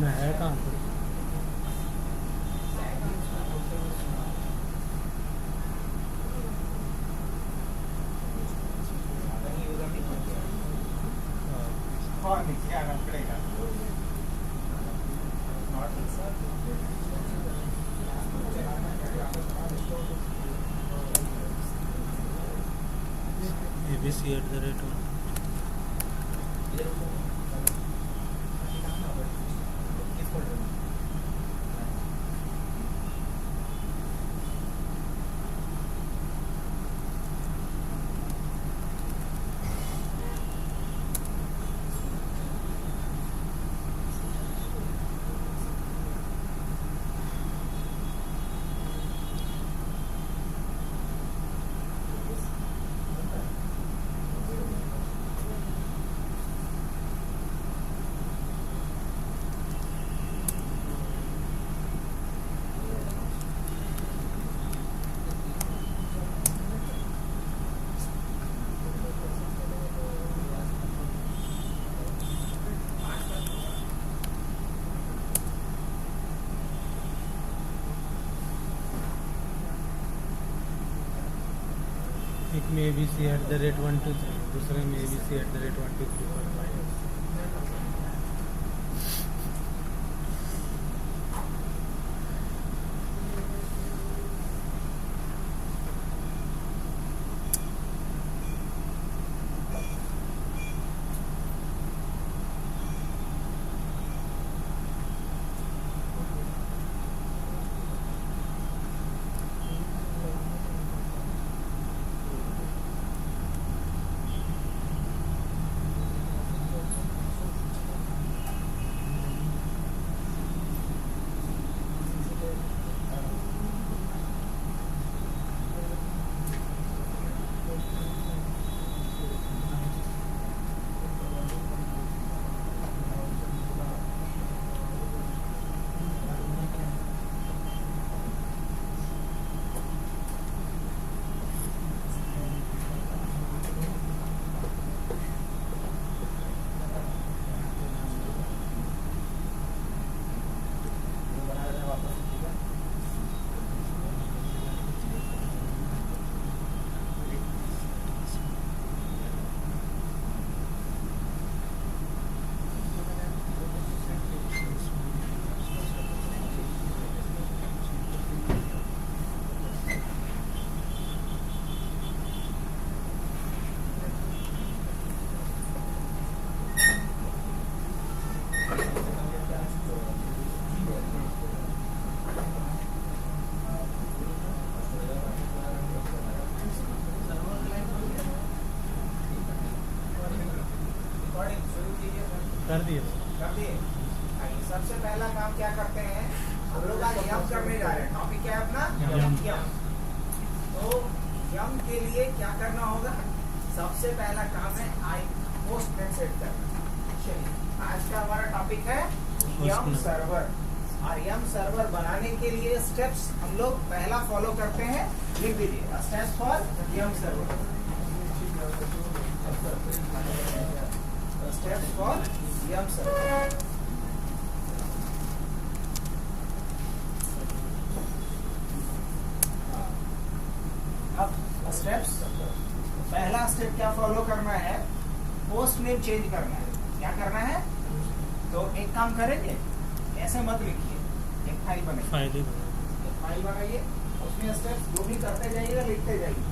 इसमें है कहाँ पर? ABC@1. एक में ABC@123, दूसरे में ABC@123.5. कर दिए. सबसे पहला काम क्या करते हैं हम लोग? आज यम करने जा रहे हैं. टॉपिक क्या है अपना? यम. तो यम के लिए क्या करना होगा? सबसे पहला काम है आई पोस्ट नेम सेट करना. चलिए, आज का हमारा टॉपिक है यम सर्वर. और यम सर्वर बनाने के लिए स्टेप्स हम लोग पहला फॉलो करते हैं. लिख दीजिए steps for yum server. Steps for yum server. अब स्टेप्स, पहला स्टेप क्या फॉलो करना है? पोस्ट नेम चेंज करना है. क्या करना है? तो एक काम करेंगे, ऐसे मत लिखिए, एक फाइल बनाइए. एक फाइल बनाइए, उसमें स्टेप्स जो भी करते जाइएगा लिखते जाइए.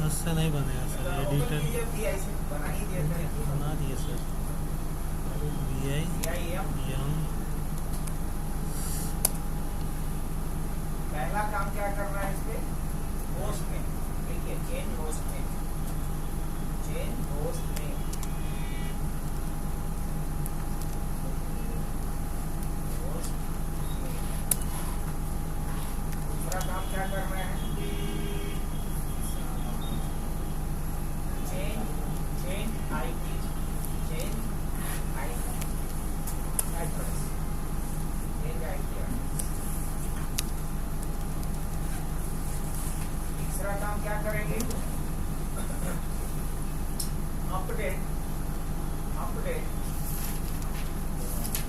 उससे नहीं बनेगा सर. एडिटर बना दिए सर. यम. पहला काम क्या करना है इसमें? Host name. देखिए, change host name. Change host name. दूसरा काम क्या करना है? Change IP.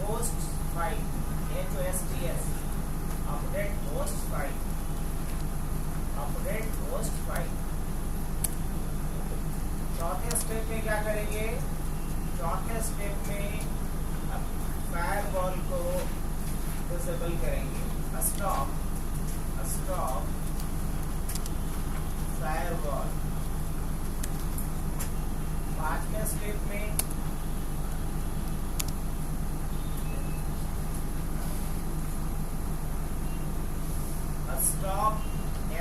host file, HOSTS, update host file, update host file। चौथे स्टेप में क्या करेंगे? चौथे स्टेप में फायरवॉल को डिसेबल करेंगे। Stop firewall. पांचवें स्टेप में stop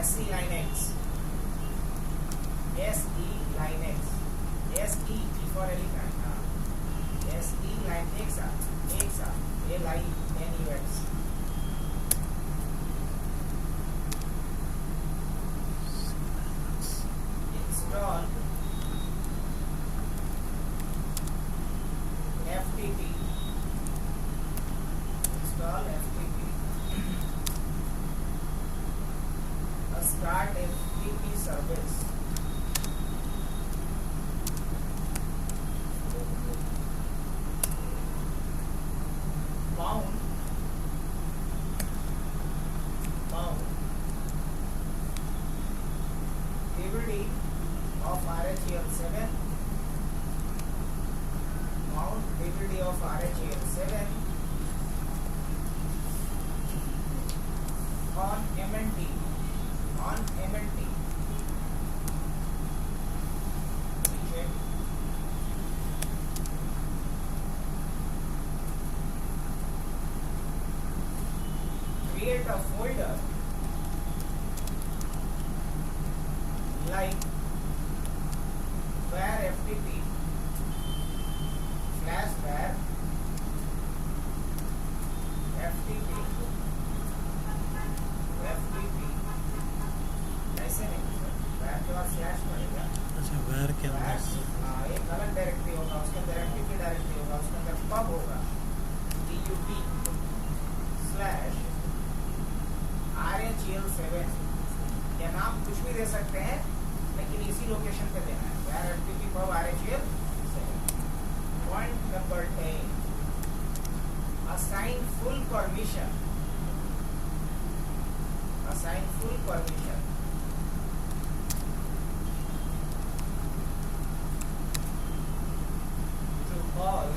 SE Linux, SE Linux, SE for elephant, SE Linux, LINUX। Install FTP, install FTP, start FTP service। Mount DVD of RHEL7, mount DVD of RHEL7 on MNT, check। Create a folder like var FTP /var FTP ऐसे नहीं var के बाद slash पड़ेगा। अच्छा वार के अंदर से एक अलग डायरेक्टरी होगा, उसके अंदर FTP डायरेक्टरी होगा, उसके अंदर pub होगा, DUP/RHEL7 या नाम कुछ भी दे सकते हैं, लेकिन इसी लोकेशन पे देना है। var FTP pub RHEL7। Point number 10, assign full permission to all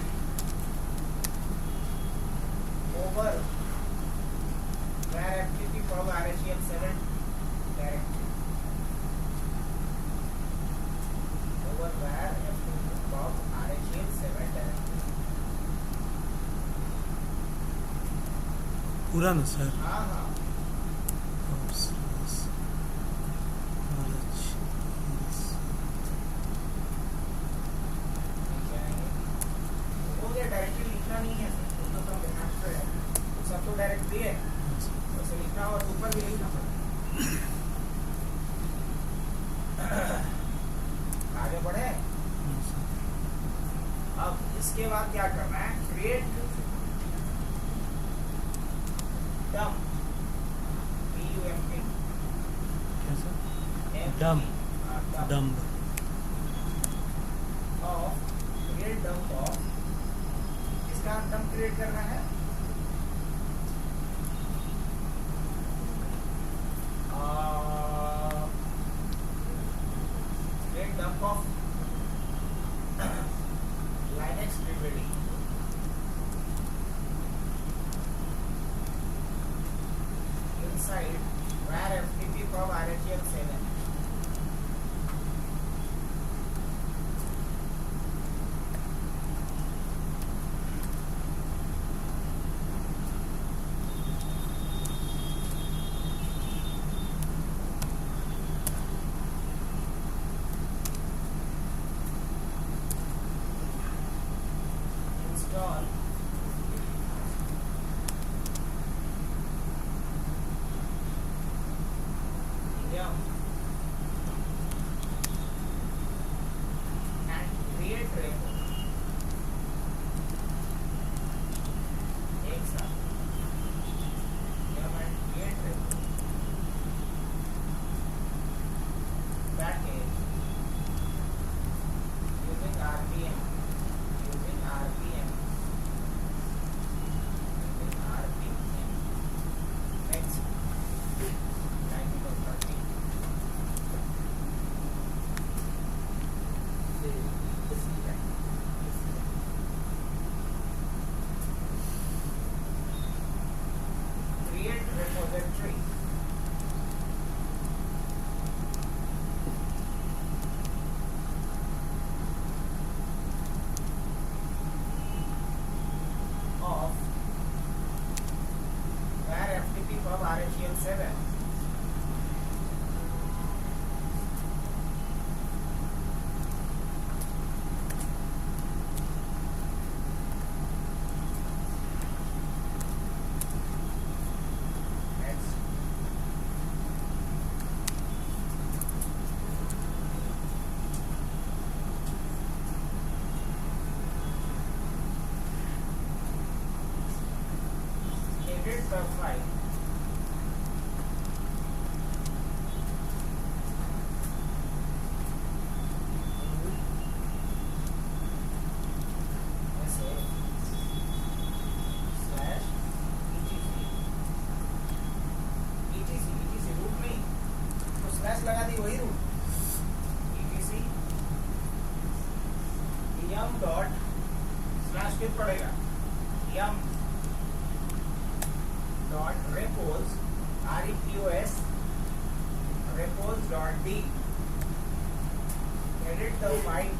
over var FTP pub RHEL7 directory, over var FTP pub RHEL7 directory। पूरा ना सर? हाँ हाँ डायरेक्टरी लिखना नहीं है, तो सब है, सब तो डायरेक्टरी है, उसे लिखना और ऊपर भी लिखना पड़ेगा। आगे बढ़े। अब इसके बाद क्या करना है? Create dump, dump of, create dump of. इसका डम्प क्रिएट करना है। Create dump of Linux DVD। Inside var FTP pub RHEL7। edit the file. ऐसे slash etc रूट नहीं तो स्लैश लगा दी वही root etc yum dot slash फिर पड़ेगा yum dot repos repos repos dot d edit the file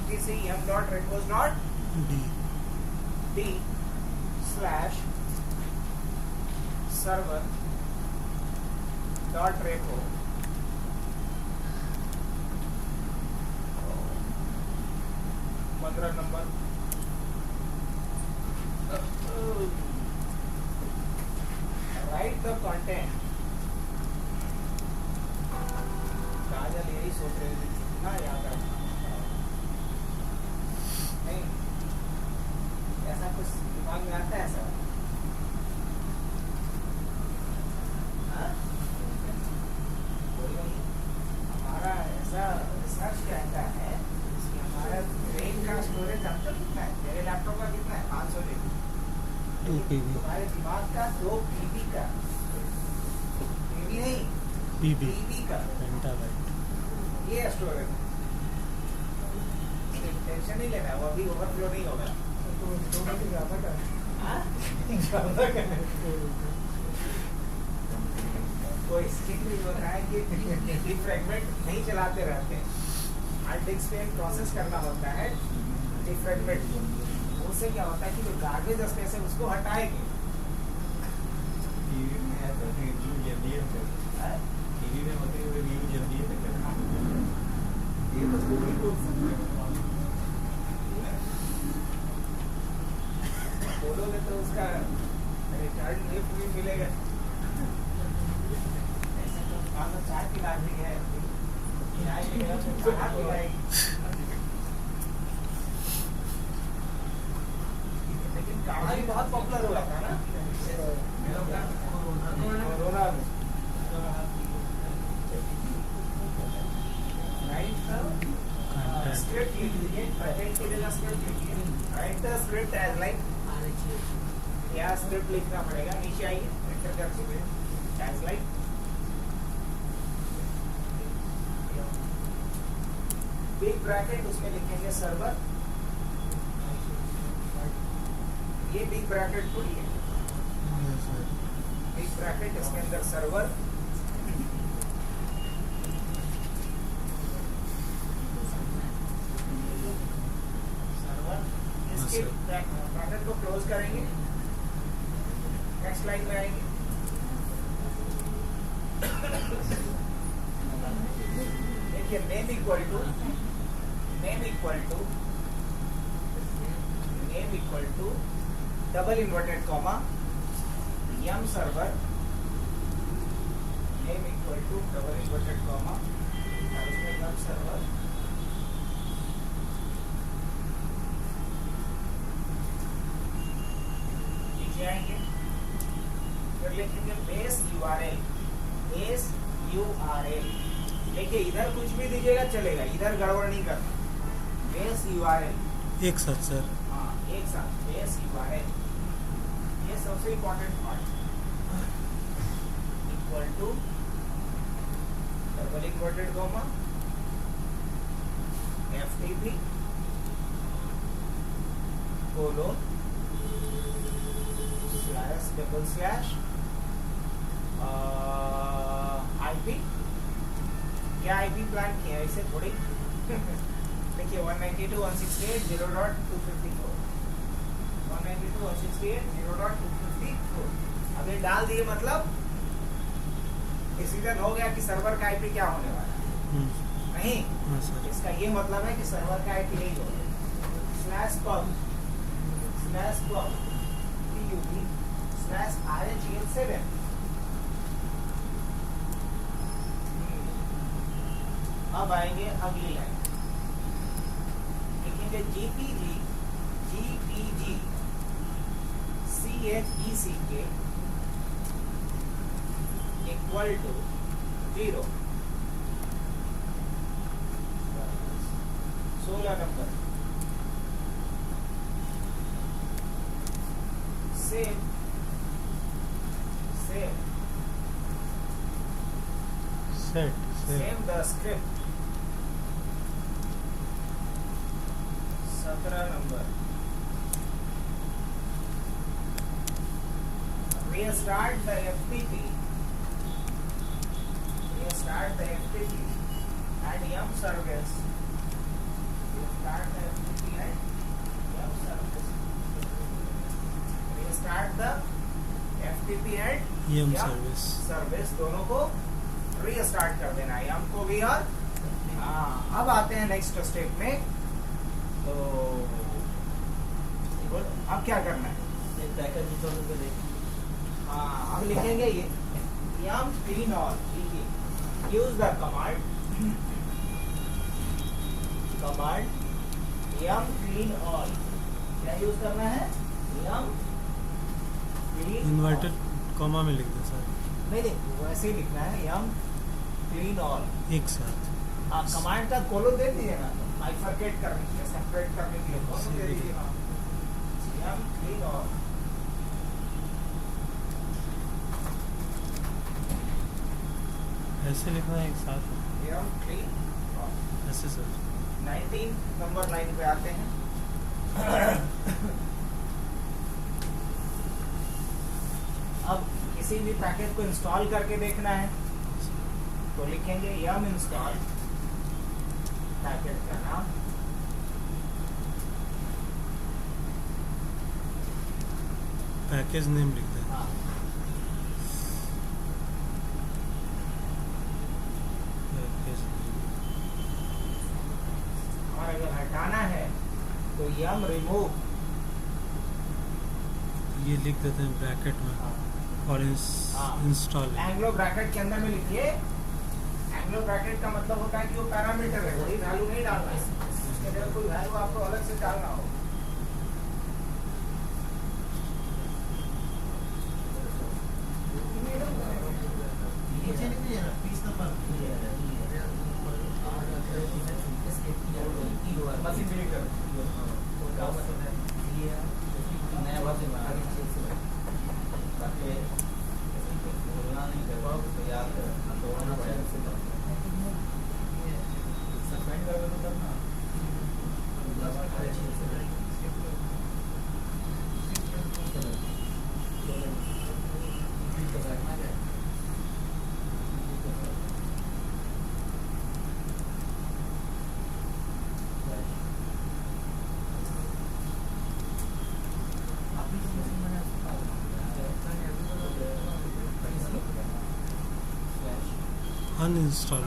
etc yum dot repos dot D. d slash server dot repo 15 number write the content काजल यही सोच रही थी कितना याद रखना नहीं ऐसा कुछ दिमाग में आता है ऐसा हाँ? कोई नहीं हमारा ऐसा रिसर्च कहता है कि हमारा ब्रेन का स्टोरेज अब तक कितना है मेरे लैपटॉप का कितना है 500 GB 2 PB. तुम्हारे दिमाग का 2 PB का PB नहीं PB. PB का पेंटाबाइट. ये स्टोरेज टेंशन नहीं लेना वो अभी ओवरफ्लो नहीं होगा हाँ? कोई स्ट्रिक्टली बताया कि फ्रेगमेंट नहीं चलाते रहते हैं हार्ड डिस्क पे एक प्रोसेस करना होता है डिफ्रेगमेंट उससे क्या होता है कि जो गार्बेज स्पेस है उसको हटाएंगे टीवी में है तो व्यू जल्दी है हाँ? टीवी में होते हुए व्यू जल्दी है ये तो कोई बोल सकते हैं बोलोगे तो उसका रिटर्न गिफ्ट भी मिलेगा ऐसे तो काला चाय पिला दी है चाय पिला तो कहाँ पिलाएगी लेकिन काढ़ा भी बहुत पॉपुलर हुआ था ना कोरोना में स्क्रिप्ट लिखिए प्रेजेंट के लिए स्क्रिप्ट लिखिए write the script as like या स्क्रिप्ट लिखना पड़ेगा नीचे आइए एंटर कर चुके एज लाइक बिग ब्रैकेट उसमें लिखेंगे सर्वर ये बिग ब्रैकेट थोड़ी है Yes, sir. बिग ब्रैकेट इसके अंदर सर्वर इसके ब्रैकेट को क्लोज करेंगे नेक्स्ट लाइन में आएंगे देखिए name equal to double inverted comma yum server name equal to double inverted comma और उसमें यम सर्वर नीचे आएंगे फिर लिखेंगे बेस URL देखिए इधर कुछ भी दीजिएगा चलेगा इधर गड़बड़ नहीं करना बेस URL एक साथ सर. हाँ एक साथ बेस URL ये सबसे important part equal to double inverted comma FTP colon slash double slash IP क्या IP प्लान किया है इसे थोड़ी देखिए 192.168.0.254 192.168.0.254 अब ये डाल दिए मतलब डिसीजन हो गया कि सर्वर का IP क्या होने वाला है नहीं हाँ सर. इसका ये मतलब है कि सर्वर का IP यही होगा /pub /RHEL7 अब आएंगे अगली लाइन लिखेंगे GPG CHECK equal to 0। 16 number same the script. 17 number restart the FTP and yum service restart the FTP and yum service yum service दोनों को रीस्टार्ट कर देना है, यम को भी। और अब आते हैं नेक्स्ट स्टेप में। तो अब क्या करना है? अब लिखेंगे ये yum clean all। Use the command yum clean all। क्या यूज करना है? yum clean इन्वर्टेड कॉमा में लिख दे सर। नहीं, वैसे ही लिखना है yum clean all एक साथ। कमांड का कोलन दे दीजिए ना, बाइफरकेट करने के लिए, सेपरेट करने के लिए कोलन दे दीजिए ना। yum clean all ऐसे लिखना है एक साथ, yum clean all। ऐसे सर। 19 नंबर लाइन पे आते हैं। अब किसी भी पैकेज को इंस्टॉल करके देखना है तो लिखेंगे yum install पैकेज का नाम, पैकेज नेम लिख दे। और अगर हटाना है तो yum remove। ये लिख देते हैं ब्रैकेट में और इंस्टॉल। एंग्लो ब्रैकेट के अंदर में लिखिए। एंग्लो ब्रैकेट का मतलब होता है कि वो पैरामीटर है, वही वैल्यू नहीं डालना है, उसके जगह कोई वैल्यू आपको अलग से डालना हो। अनइंस्टॉल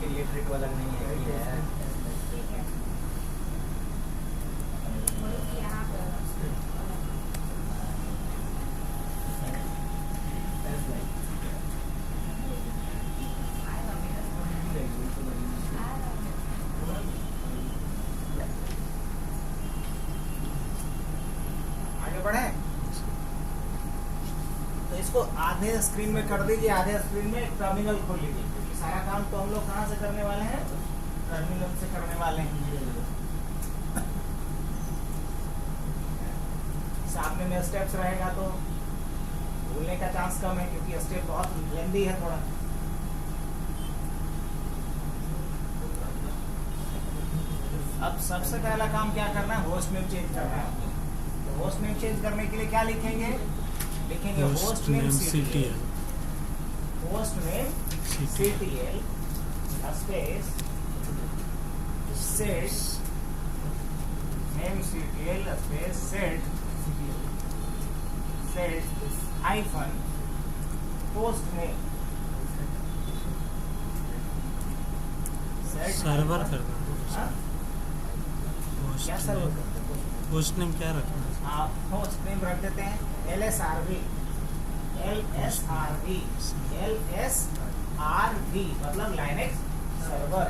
इलेक्ट्रिक वाला नहीं है ये है। तो इसको आधे स्क्रीन में कर दीजिए, आधे स्क्रीन में टर्मिनल खोल लीजिए, क्योंकि सारा काम तो हम लोग कहाँ से करने वाले हैं? टर्मिनल से करने वाले हैं। सामने में स्टेप्स रहेगा तो भूलने का चांस कम है, क्योंकि स्टेप बहुत लेंदी है थोड़ा। अब सबसे पहला काम क्या करना है? होस्ट नेम चेंज करना है। तो होस्ट नेम चेंज करने के लिए क्या लिखेंगे? लिखेंगे host name CTL, host name CTL space set name CTL space set hyphen host name set server कर दो। हाँ? क्या सर्वर करते हैं? होस्ट नेम क्या रखना है? आप होस्ट नेम रख देते हैं LSRV मतलब लाइनेक्स सर्वर।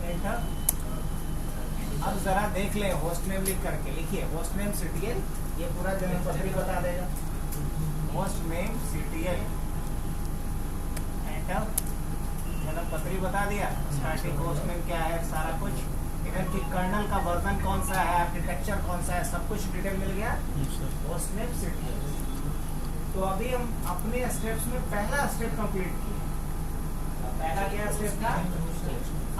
एंटर। अब जरा देख लें होस्ट नेम लिख करके, लिखिए होस्ट नेम CTL, ये पूरा जन्म पत्री बता देगा। Host name CTL, enter. जन्म पत्री बता दिया, स्टार्टिंग होस्ट नेम क्या है, सारा कुछ, इधर की कर्नल का वर्जन कौन सा है, आर्किटेक्चर कौन सा है, सब कुछ डिटेल मिल गया। Host name CTL। तो अभी हम अपने स्टेप्स में पहला स्टेप कंप्लीट किया। पहला क्या स्टेप था?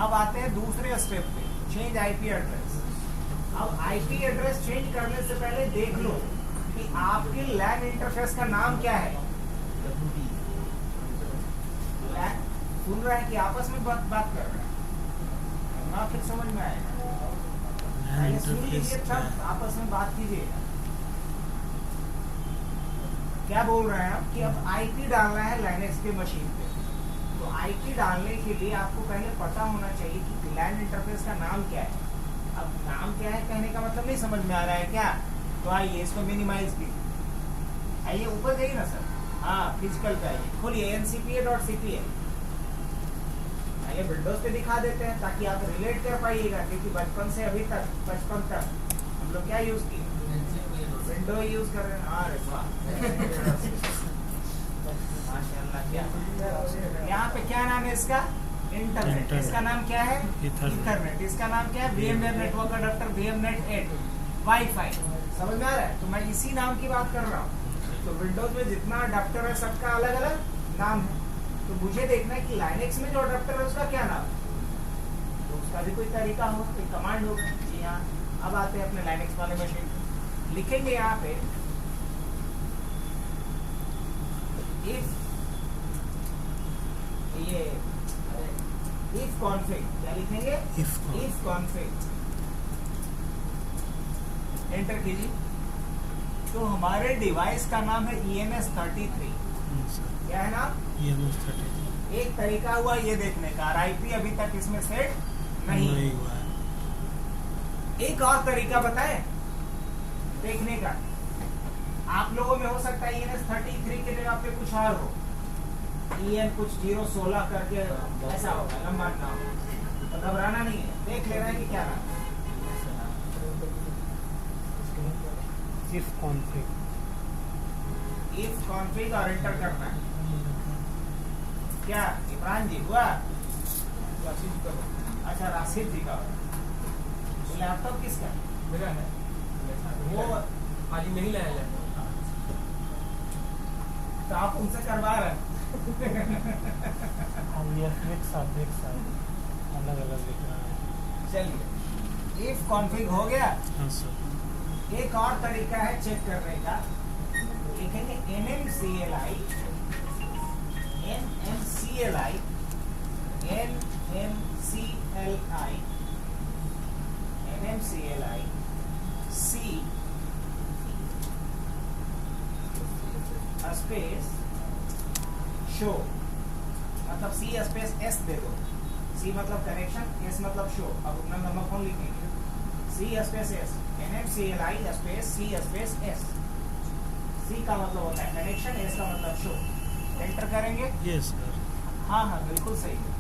अब आते हैं दूसरे स्टेप पे, चेंज IP एड्रेस। अब IP एड्रेस चेंज करने से पहले देख लो कि आपके लैन इंटरफेस का नाम क्या है। सुन रहा है कि आपस में बात कर रहा है ना, फिर समझ में आएगा। पहले सुन लीजिए तब आपस में बात कीजिए। क्या बोल रहे हैं हम कि अब IP डालना है लाइनेक्स के मशीन पे। तो IP डालने के लिए आपको पहले पता होना चाहिए कि लैन इंटरफेस का नाम क्या है। अब नाम क्या है कहने का मतलब नहीं समझ में आ रहा है क्या? तो आइए इसको मिनिमाइज कीजिए। आइए ऊपर जाइए ना सर, हाँ फिजिकल पे आइए, खोलिए ncpa.cpa। आइए विंडोज पे दिखा देते हैं ताकि आप रिलेट कर पाइएगा, क्योंकि बचपन से अभी तक, बचपन तक हम लोग क्या यूज किए, विंडो यूज कर रहे हैं। अरे वाह माशाल्लाह। क्या यहाँ पे क्या नाम है इसका? इंटरनेट। इसका नाम क्या है? इथरनेट। इसका नाम क्या है? VMware network adopter VMNet 8 wifi. समझ में आ रहा है? तो मैं इसी नाम की बात कर रहा हूँ। तो विंडोज में जितना अडॉप्टर है सबका अलग अलग नाम है। तो मुझे देखना है कि लाइनेक्स में जो अडॉप्टर है उसका क्या नाम है। तो उसका भी कोई तरीका होगा, कोई कमांड होगा। जी हाँ। अब आते हैं अपने लाइनेक्स वाले मशीन पे, लिखेंगे यहाँ पे if config। क्या लिखेंगे? if config। एंटर कीजिए। तो हमारे डिवाइस का नाम है EMS33। क्या है नाम? EMS33। एक तरीका हुआ ये देखने का, IP अभी तक इसमें सेट नहीं हुआ है। एक और तरीका बताएं देखने का। आप लोगों में हो सकता है EMS33 के जगह पे कुछ और हो, EN कुछ 016 करके ऐसा होगा, लंबा नाम। तो घबराना नहीं है, देख लेना है कि क्या नाम। if config और एंटर करना है। क्या इमरान जी हुआ? अच्छा राशिद जी का। तो लैपटॉप किसका? मेरा है। वो आज नहीं लाया लैपटॉप। तो आप उनसे करवा रहे हैं। अलग अलग लिख रहा है। चलिए if config हो गया। हाँ सर। एक और तरीका है चेक करने का, लिखेंगे NMCLI C स्पेस शो, मतलब C स्पेस S दे दो। C मतलब कनेक्शन, S मतलब शो। अब अपना नंबर फोन लिखेंगे C space S, NMCLI space C space S। C का मतलब होता है कनेक्शन, S का मतलब शो। एंटर करेंगे। Yes sir. हाँ हाँ बिल्कुल सही है।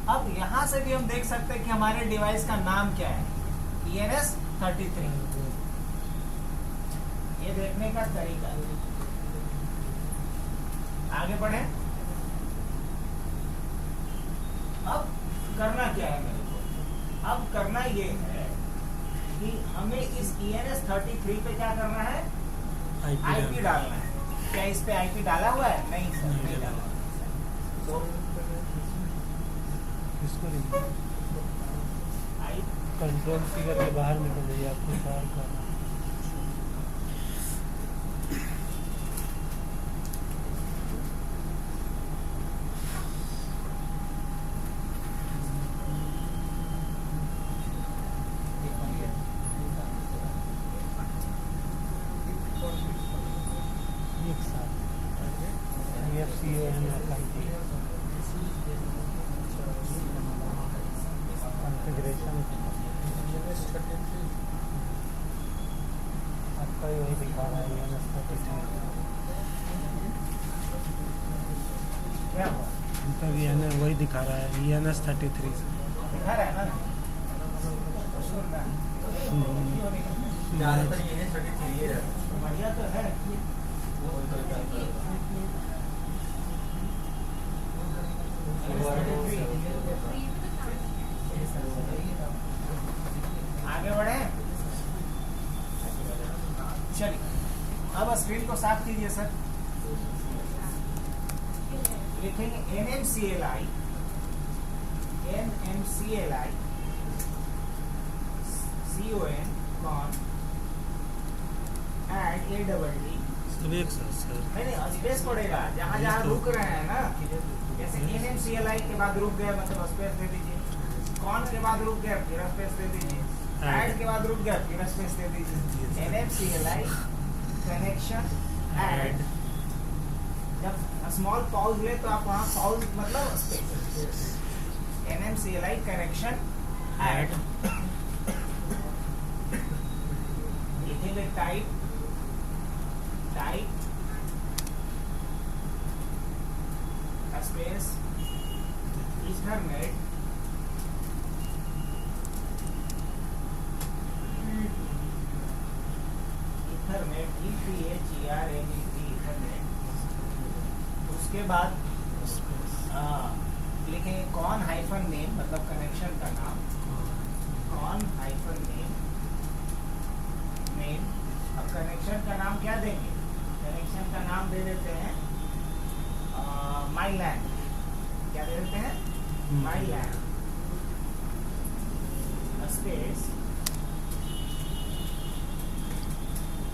अब यहाँ से भी हम देख सकते हैं कि हमारे डिवाइस का नाम क्या है, EMS33। ये देखने का तरीका है। आगे बढ़े। अब करना क्या है मेरे को? अब करना ये है कि हमें इस EMS33 पे क्या करना है? IP डालना है। क्या इस पे IP डाला हुआ है? नहीं सर, नहीं डाला। तो इसको कंट्रोल सी करके बाहर निकल जाइए, आपको बाहर करना। कॉन्फ़िगरेशन आपका वही दिखा रहा है क्या हुआ? मतलब वही दिखा रहा है ENS 33 दिखा रहा है ना? सुन रहा है। ज़्यादातर ये है 33 है। बढ़िया तो है। आगे बढ़े। चलिए अब स्क्रीन को साफ कीजिए सर। लिखेंगे NMCLI CON add ADD सब एक साथ सर। नहीं स्पेस पड़ेगा जहाँ जहाँ रुक रहे हैं ना, जैसे NMCLI के बाद रुक गए मतलब स्पेस दे दीजिए, कॉन के बाद रुक गए फिर स्पेस दे दीजिए, ऐड के बाद रुक गए फिर स्पेस दे दीजिए। NMCLI कनेक्शन ऐड, जब स्मॉल पॉज ले तो आप वहाँ पॉज मतलब स्पेस। NMCLI कनेक्शन ऐड लिखेंगे टाइप स्पेस इथरनेट इथरनेट। उसके बाद लिखेंगे कॉन हाइफन नेम मतलब कनेक्शन का नाम, कॉन हाइफन नेम। अब कनेक्शन का नाम क्या देंगे? कनेक्शन का नाम दे देते हैं माई लैंड। क्या दे देते हैं? माई लैंड स्पेस।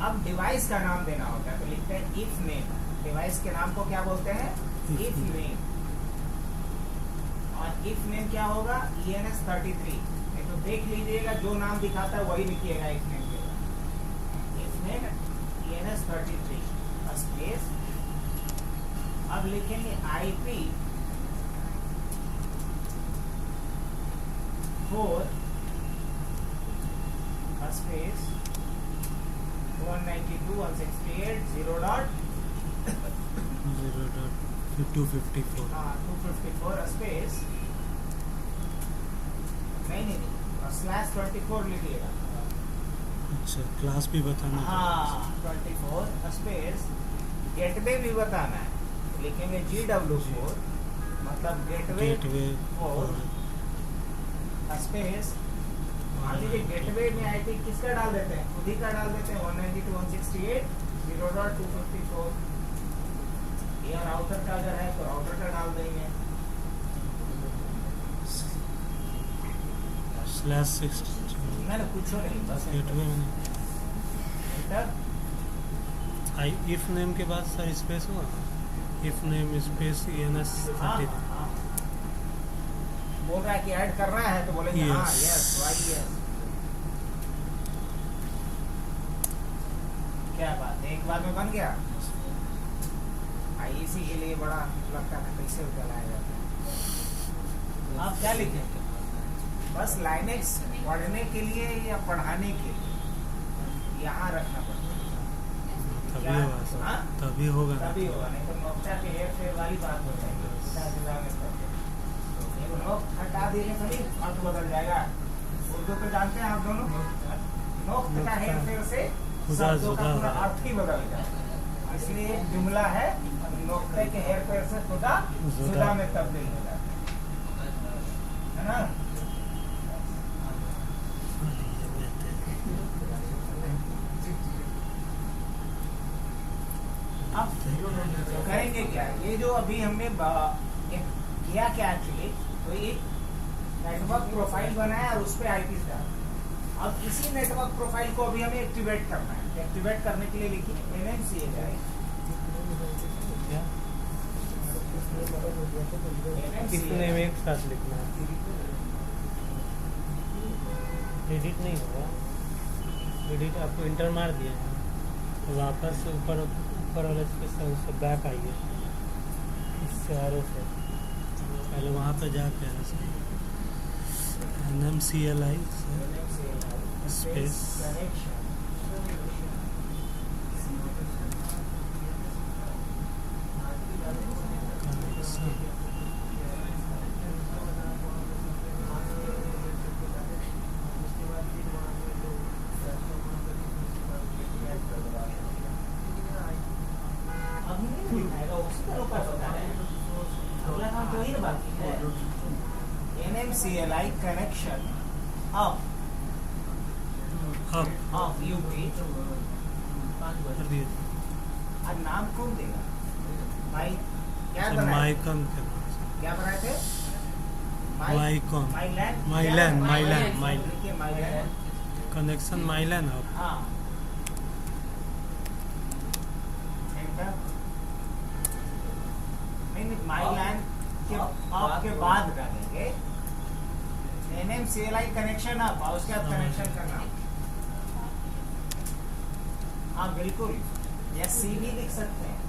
अब डिवाइस का नाम देना होता है तो लिखते हैं इफ नेम। डिवाइस के नाम को क्या बोलते हैं? If name. और इफ नेम क्या होगा? ENS 33। नहीं तो देख लीजिएगा जो नाम दिखाता है वही लिखिएगा इफ नेम के बाद। If name ENS 33 space. अब लिखेंगे IP 4 स्पेस 254 254 स्पेस नहीं /24 लिखिएगा। अच्छा क्लास भी बताना है। हाँ 24 स्पेस गेटवे भी बताना है। लिखेंगे GW4 मतलब गेटवे 4 स्पेस। मान लीजिए गेटवे में IP किसका डाल देते हैं? खुद ही का डाल देते हैं 192.168.0.254। या राउटर का अगर है तो राउटर का डाल देंगे /6 मैंने कुछ नहीं बस गेटवे में एंटर। इफ नेम के बाद सर स्पेस हुआ। If name space ENS 33। बोल रहा है कि ऐड कर रहा है तो बोलेंगे हाँ यस यस। क्या बात है, एक बार में बन गया। इसी के लिए बड़ा लगता था कैसे चलाया जाता है। आप क्या लिखेंगे? बस लाइनेक्स पढ़ने के लिए या पढ़ाने के लिए यहाँ रखना पड़ता है। तभी होगा नहीं तो नोक्ता के हेर फेर वाली बात हो जाएगी। नोक हटा देने से नहीं अर्थ बदल जाएगा। उर्दू तो जानते हैं आप दोनों। नोक का हेर फेर से शब्दों का पूरा अर्थ ही बदल जाएगा। इसलिए एक जुमला है नोक्ते के हेर फेर से खुदा जुदा में तब्दील हो जाता है ना। अब करेंगे क्या? ये जो अभी हमने किया क्या एक्चुअली, तो एक नेटवर्क प्रोफाइल बनाया और उस पर IP डाला। अब इसी नेटवर्क प्रोफाइल को अभी हमें एक्टिवेट करना है। एक्टिवेट करने के लिए लिखिए NMCLI कितने में एक साथ लिखना है। एडिट नहीं होगा। एडिट आपको इंटर मार दिया है तो वापस ऊपर वाले से बैक आइए इस से आरो से पहले वहाँ पे जाके NMCLI space connection अभी नहीं दिखाएगा, उसी तरह का होता है। अगला काम तो ही बाकी है। NMCLI कनेक्शन ऑफ यूपी कर दिए अब नाम कौन देगा? माई क्या बनाए? माइकन के नाम से क्या बनाए थे? माइकन माइलैंड माइलैंड लिखिए माइलैंड कनेक्शन माइलैंड अब हाँ एंटर नहीं माइलैंड के ऑफ के बाद डालेंगे NMCLI कनेक्शन अप और उसके बाद कनेक्शन करना हाँ बिल्कुल या CV लिख सकते हैं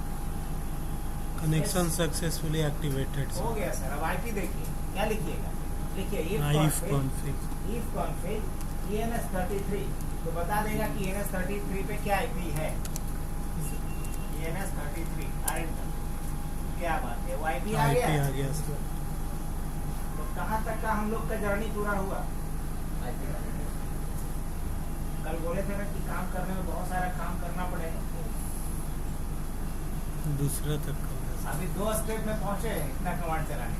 कनेक्शन सक्सेसफुली एक्टिवेटेड हो गया सर। अब IP देखिए क्या लिखिएगा लिखिए if config ENS33 तो बता देगा कि ENS33 पे क्या IP है ENS33 क्या बात है वो IP आ गया सर तो कहाँ तक का हम लोग का जर्नी पूरा हुआ कल बोले थे ना कि काम करने में बहुत सारा काम करना पड़ेगा दूसरा तक का होगा सर। अभी 2 स्टेप में पहुंचे हैं इतना कमांड चलाने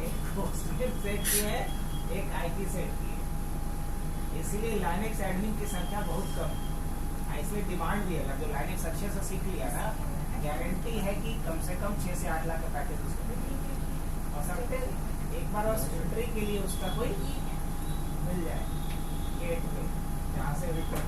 एक स्टेप सेट किए हैं एक IP सेट किए इसीलिए लाइनेक्स एडमिन की संख्या बहुत कम है इसलिए डिमांड भी है जो लाइनेक्स अच्छे से सीख लिया ना गारंटी है कि कम से कम 6 से 8 लाख का पैकेज उसको देंगे और सकते एक बार और एंट्री के लिए उसका कोई मिल जाए गेट पे जहाँ से रिकॉर्ड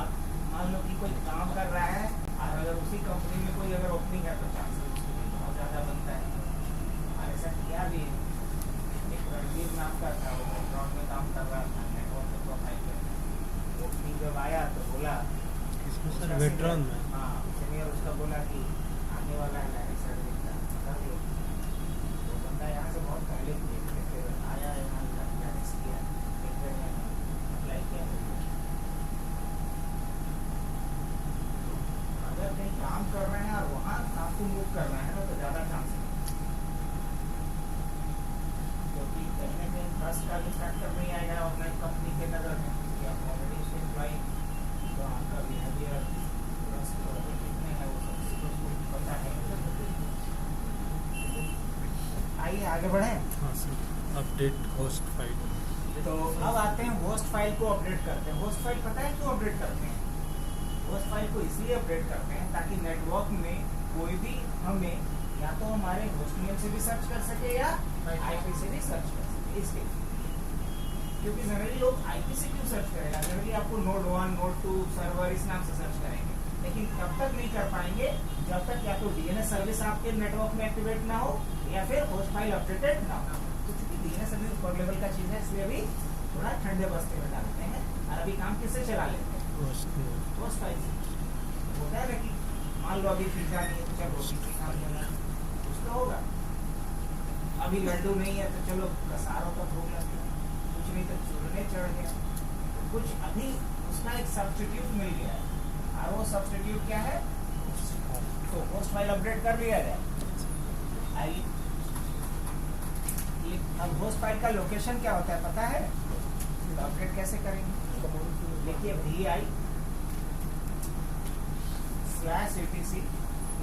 अब मान लो कि कोई काम कर रहा है और अगर उसी कंपनी में कोई अगर ओपनिंग है तो चांसेस उसके लिए बहुत ज़्यादा बनता है और ऐसा किया भी एक रणवीर नाम का था वो बैकग्राउंड में काम कर रहा था नेटवर्क में प्रोफाइल पे ओपनिंग जब आया तो बोला इसमें सर वेटरन में हाँ सीनियर उसका बोला कि आने वाला है लाइनेक्स एडमिन का बता दो तो बंदा यहाँ से बहुत पहले फिर आया यहाँ लाइनेक्स किया अप्लाई किया अगर कहीं काम कर रहे हैं और वहाँ आपको मूव करना है ना तो ज़्यादा चांस है क्योंकि कहीं ना कहीं ट्रस्ट का भी फैक्टर नहीं आएगा ऑनलाइन कंपनी के नज़र में कि आप ऑलरेडी उसके एम्प्लॉई तो आपका बिहेवियर ट्रस्ट कितने हैं वो सब पता है आइए आगे बढ़ें हाँ सर अपडेट होस्ट फाइल तो अब आते हैं होस्ट फाइल को अपडेट करते हैं होस्ट फाइल पता है क्यों अपडेट करते हैं होस्ट फाइल को इसलिए अपडेट करते हैं ताकि नेटवर्क में कोई भी हमें या तो हमारे होस्ट नेम से भी सर्च कर सके या IP से भी सर्च कर सके इसके क्योंकि जनरली लोग IP से क्यों सर्च करेगा जनरली आपको नोड 1 नोड 2 सर्वर इस नाम से सर्च करेंगे लेकिन तब तक नहीं कर पाएंगे जब तक या तो DNS सर्विस आपके नेटवर्क में एक्टिवेट ना हो या फिर होस्ट फाइल अपडेटेड ना हो तो चूंकि DNS सर्विस ऊपर लेवल का चीज है इसलिए अभी थोड़ा ठंडे बस्ते में डालते हैं और अभी काम किससे चला लेते हैं होस्ट फाइल होता है ना कि मान लो अभी पिज्जा नहीं है तो चलो रोटी खा लेना कुछ तो होगा अभी लड्डू नहीं है तो चलो कसारों का भोग लग गया कुछ नहीं तो चूरने चढ़ गया तो कुछ अभी उसका एक सब्स्टिट्यूट मिल गया है और वो सब्स्टिट्यूट क्या है तो होस्ट फाइल अपडेट कर लिया जाए आइए अब होस्ट फाइल का लोकेशन क्या होता है पता है तो अपडेट कैसे करेंगे देखिए vi/etc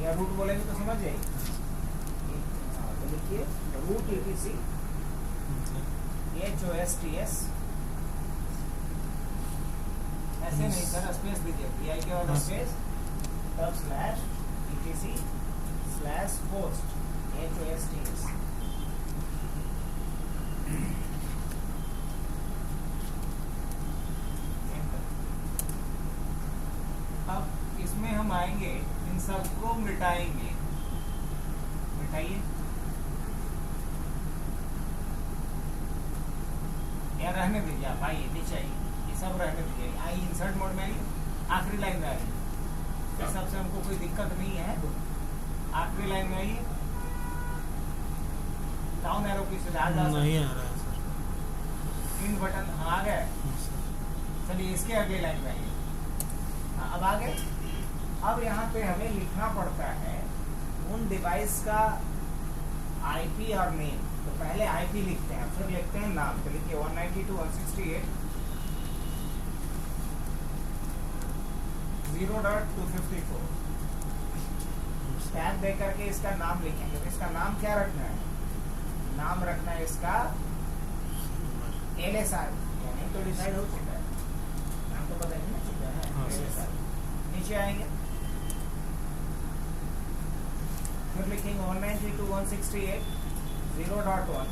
या रूट बोलेंगे तो समझ जाइए तो लिखिए रूट etc HOSTS ऐसे नहीं सर स्पेस दीजिए vi के बाद स्पेस तब /etc/host HOSTS अब इसमें हम आएंगे इन सबको मिटाएंगे मिटाइए या रहने दीजिए आप आइए नीचे आइए ये सब रहने दीजिए आइए इंसर्ट मोड में आइए आखिरी लाइन में आइए इस हिसाब से हमको कोई दिक्कत नहीं है। आखिरी लाइन में आइए, डाउन एरो की से आ जा नहीं आ रहा है सर। इन बटन आ गए। चलिए इसके अगले लाइन में आइए। हाँ, अब आ गए। अब यहाँ पे हमें लिखना पड़ता है उन डिवाइस का आईपी और नेम। तो पहले आईपी लिखते हैं, फिर लिखते हैं नाम। तो लिखिए 192.168.0.254 टैब दे करके इसका नाम लिखेंगे। तो इसका नाम क्या रखना है? नाम रखना है इसका LSI, यानी तो डिसाइड हो चुका है, नाम तो पता नहीं ना चुका है। हाँ, LSI नीचे आएंगे, फिर लिखेंगे 192.168.0.1।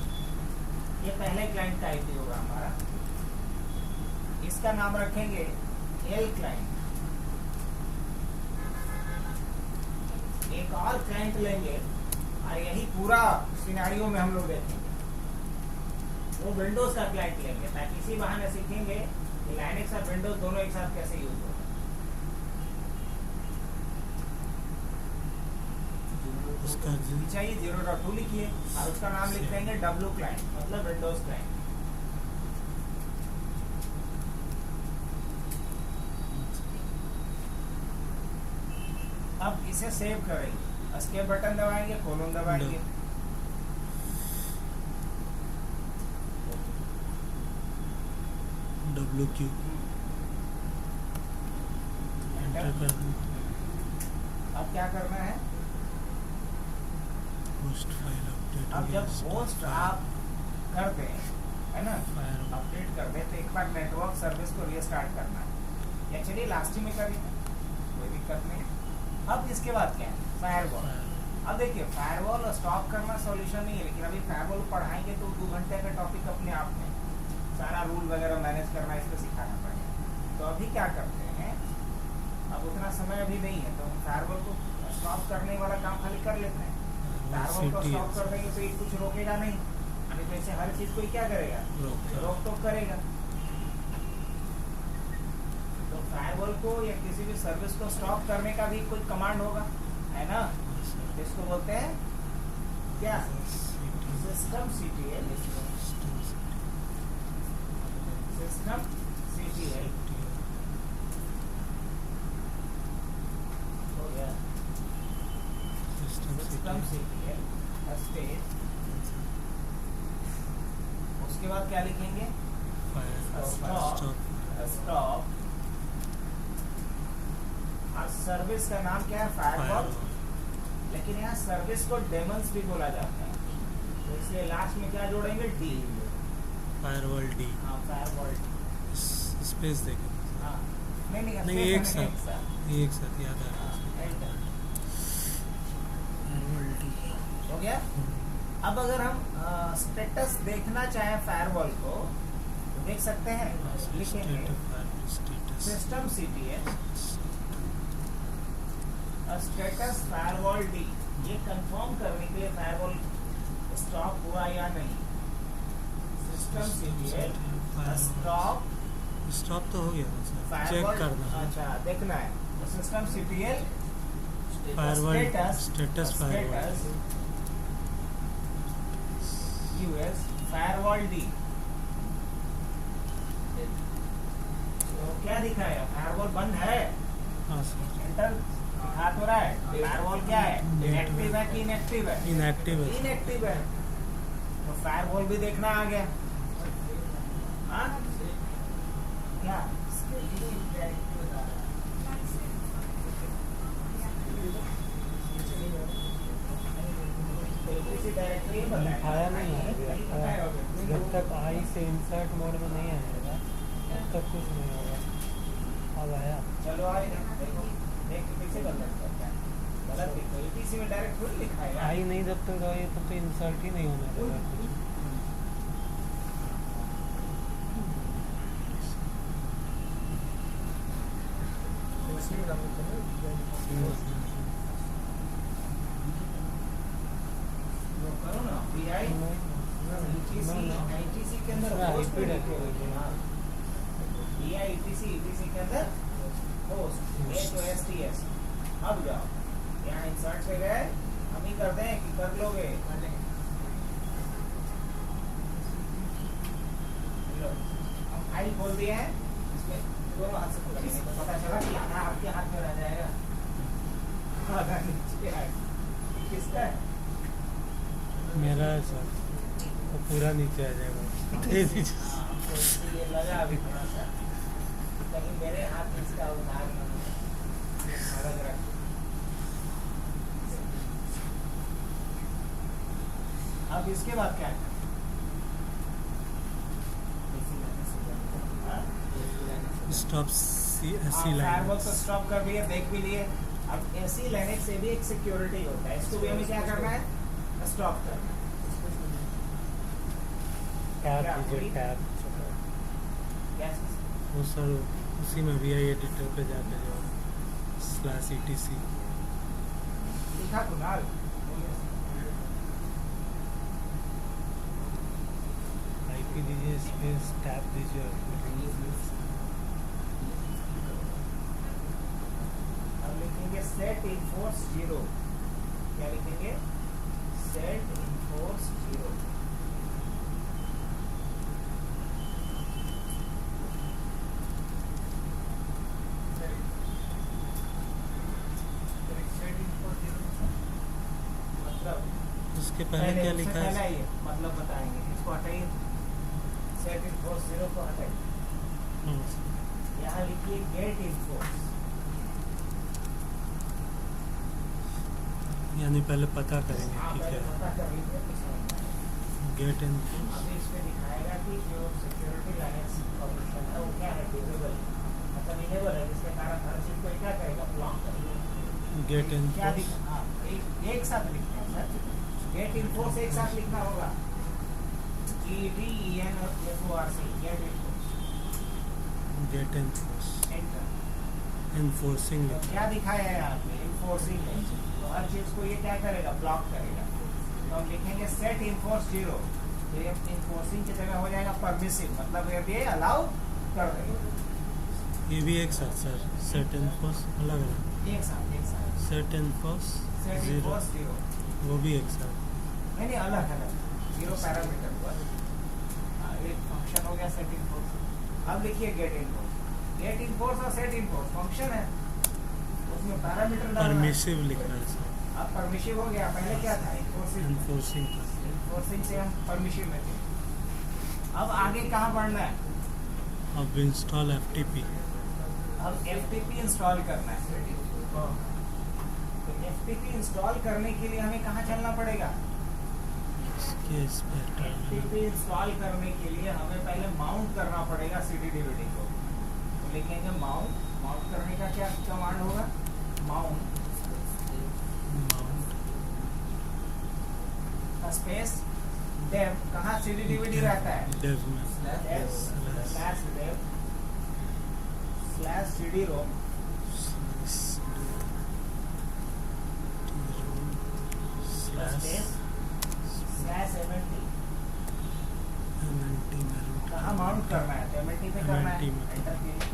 ये पहले क्लाइंट का आईपी होगा हमारा। इसका नाम रखेंगे L क्लाइंट। एक और क्लाइंट लेंगे और यही पूरा सिनेरियो में हम लोग देखेंगे। वो विंडोज का क्लाइंट लेंगे ताकि इसी बहाने सीखेंगे कि लाइनक्स और विंडोज दोनों एक साथ कैसे यूज होगा। उसका चाहिए 0.2 लिखिए और उसका नाम लिख देंगे W क्लाइंट, मतलब विंडोज क्लाइंट। अब इसे सेव करेंगे, एस्केप बटन दबाएंगे, कोलन दबाएंगे। WQ एंटर कर दूं। अब क्या करना है? Host file update. अब जब होस्ट आप कर दें, है ना, फायर अपडेट कर दें, तो एक बार नेटवर्क सर्विस को रीस्टार्ट करना है। या चलिए लास्ट ही में करेंगे, कोई दिक्कत नहीं। अब इसके बाद क्या है? फायरवॉल। अब देखिए फायरवॉल स्टॉप करना सॉल्यूशन नहीं है, लेकिन अभी फायरवॉल पढ़ाएंगे तो 2 घंटे का टॉपिक अपने आप में सारा रूल वगैरह मैनेज करना, इसको सिखाना पड़ेगा। तो अभी क्या करते हैं, अब उतना समय अभी नहीं है, तो हम फायरवॉल को स्टॉप करने वाला काम खाली कर लेते हैं। फायरवॉल को स्टॉप कर देंगे तो ये कुछ रोकेगा नहीं, अभी तो ऐसे हर चीज को ही क्या करेगा? रोक टोक करेगा। तो फायरवॉल को या किसी भी सर्विस को स्टॉप करने का भी कोई कमांड होगा, है ना, जिसको बोलते हैं क्या? System CTL। सिस्टम CTL हो गया। System CTL state. उसके बाद क्या लिखेंगे? स्टॉप। और सर्विस का नाम क्या है? फायरवॉल। लेकिन यहाँ सर्विस को डेमन्स भी बोला जाता है, तो इसलिए लास्ट में क्या जोड़ेंगे? D। Firewall D। हाँ, फायरवॉल D। स्पेस देखें। हाँ, नहीं नहीं, एक साथ याद आ रहा है। एंटर फायरवॉल D हो गया। अब अगर हम स्टेटस देखना चाहें फायरवॉल को, तो देख सकते हैं। लिखेंगे system CTL status firewall D। ये कंफर्म करने के लिए फायरवॉल स्टॉप हुआ या नहीं। सिस्टम CTL स्टॉप तो हो गया सर, चेक फायरवॉल। करना। अच्छा, देखना है। तो system CTL firewall status firewall US firewall D। तो क्या दिखाया? फायरवॉल बंद है। हाँ सर, एंटर दिखा तो रहा है। फायरवॉल क्या है? एक्टिव है कि इनएक्टिव है? इनएक्टिव है। इनएक्टिव है, तो फायरवॉल भी देखना आ गया। हाँ क्या? डायरेक्टरी दिखाया नहीं है जब तक आई से इंसर्ट मोड में नहीं आएगा तब तक कुछ नहीं होगा। अब आया। चलो आएगा, देखो देख के कैसे गलत करता है। गलत लिखो, ETC में डायरेक्ट थोड़ी लिखा है यार। आई नहीं जब तक आई तब तो इंसर्ट ही नहीं होने देगा कुछ। करो ना PI ITC के अंदर होस्ट पे रखे हुए हैं। PI ETC के अंदर होस्ट A तो STS अब जाओ यहाँ इंसर्ट पे गए, हम ही कर दें कि कर लोगे? लो, हम फाइल खोल दिए हैं, इसमें दोनों हाथ से खोलेंगे तो पता चला कि आधा आपके हाथ में रह जाएगा, आधा नीचे आएगा। किसका है? मेरा है सर, वो पूरा नीचे आ जाएगा। दे दीजिए। तो इसलिए लगा अभी थोड़ा सा कहीं मेरे हाथ में इसका उधार न हो। अलग रख। अब इसके बाद क्या है? स्टॉप सी ऐसी फायरवॉल लाइन। तो स्टॉप कर दिए, देख भी लिए। अब ऐसी लाइन से भी एक सिक्योरिटी होता है, इसको भी हमें क्या करना है? स्टॉप करना है। टैब दीजिए, टैब। क्या चीज़? वो सर उसी में VI एडिटर पे जाके जो /etc लिखा कुणाल IP दीजिए, स्पेस टैब दीजिए और अब लिखेंगे सेट इनफोर्स 0। क्या लिखेंगे? Set enforce 0। मतलब उसके पहले क्या उससे लिखा पहले है? आइए, मतलब बताएंगे। इसको हटाइए, सेट इनफोर्स 0 को हटाइए। यहाँ लिखिए गेट इनफोर्स। यानी पहले पता करेंगे आप कि पहले क्या है। पता कर लीजिए तो समझ में आएगा। गेट इन अभी इसमें दिखाएगा कि जो सिक्योरिटी लाइन्स परमिशन है वो क्या है? डिसेबल है, मतलब इनेबल है, जिसके कारण हर चीज को क्या करेगा? ब्लॉक करेगा। गेट इन क्या दिखा? हाँ, एक साथ लिखते हैं सर। गेट इनफोर्स एक साथ लिखना होगा। GETINFORC get enforce. Get enforce enter. Enforcing तो क्या दिखाया है यहाँ पे? इन्फोर्सिंग है, तो हर चीज को ये क्या करेगा? ब्लॉक करेगा। तो हम लिखेंगे सेट इनफोर्स 0। तो ये इन्फोर्सिंग की जगह हो जाएगा परमिसिव, मतलब ये अलाउ कर देगा। ये भी एक साथ सर, सेट इनफोर्स अलग अलग, एक साथ सेट इनफोर्स सेट 0 इनफोर्स 0 वो भी एक साथ। नहीं अलग अलग 0 पैरामीटर हुआ। एक फंक्शन हो गया सेट इनफोर्स। अब लिखिए गेट इनफोर्स। गेट इनफोर्स और सेट इनफोर्स फंक्शन है, उसमें पैरामीटर डालना है। परमिसिव लिखना है सर, अब परमिसिव हो गया, पहले क्या था? इन्फोर्सिंग था। इन्फोर्सिंग से हम परमिसिव में थे। अब आगे कहाँ बढ़ना है? अब इंस्टॉल FTP। अब FTP इंस्टॉल करना है। तो FTP इंस्टॉल करने के लिए हमें कहाँ चलना पड़ेगा? इसके इस पे FTP इंस्टॉल करने के लिए हमें पहले माउंट करना पड़ेगा CD/DVD को। तो लिखेंगे माउंट करने का क्या कमांड होगा? Mount space dev. कहाँ CD/DVD रहता है? डेव में /dev/CD-ROM /MNT। कहाँ माउंट करना है? तो MNT पे करना है। MNT में। एंटर कीजिए।